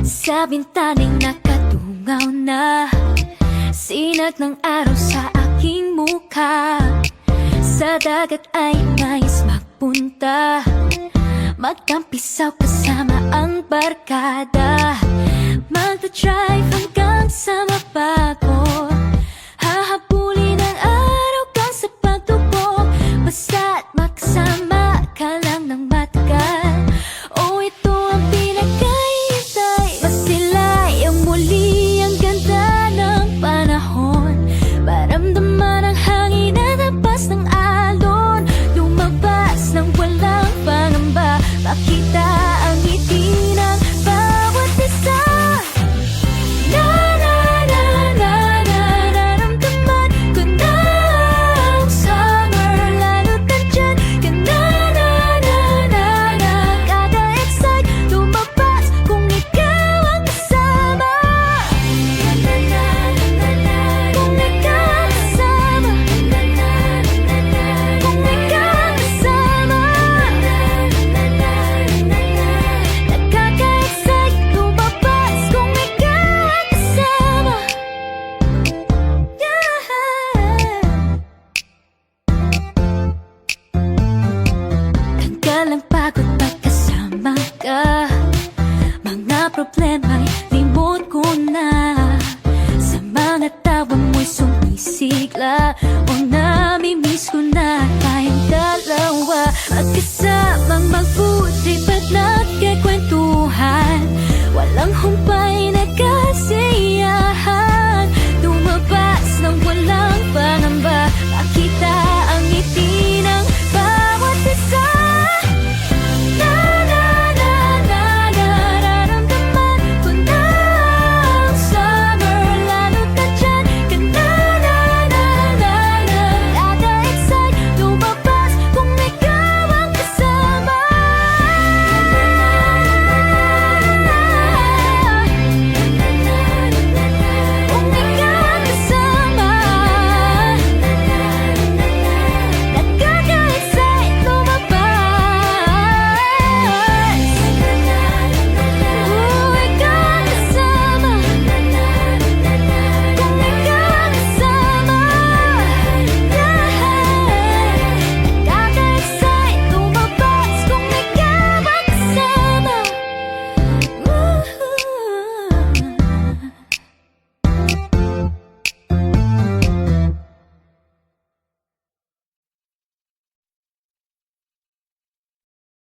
Sa bintana'y nakatungaw na sinag ng araw sa aking mukha. Sa dagat ay nais magpunta, magtampisaw kasama ang barkada. Magta-drive hanggang sa mabago, hahabulin ang araw kang sa pagtubok. Basta't makasama ka lang ng matagal, oh ito ang pinag-iintay. Masilay ang muli ang ganda ng panahon, maramdaman ang hangin at tapas ng alon. Lumabas ng walang pangamba, makita ang ngiti ng bawat isa. Naramdaman ko na ang summer, lalo't nandyan ka na. Kaka-excite, lumabas kung ikaw ang kasama. Kung ikaw kasama, kung ikaw kasama, nakaka-excite, lumabas kung ikaw ang kasama. Tanggal ang pagod pagkasama ka, mga problema'y limot ko na. Sa mga tawa mo'y sumisigla, o namimiss ko na tayong dalawa. Magkasamang mag-food trip at nagkikwentuhan, walang humpay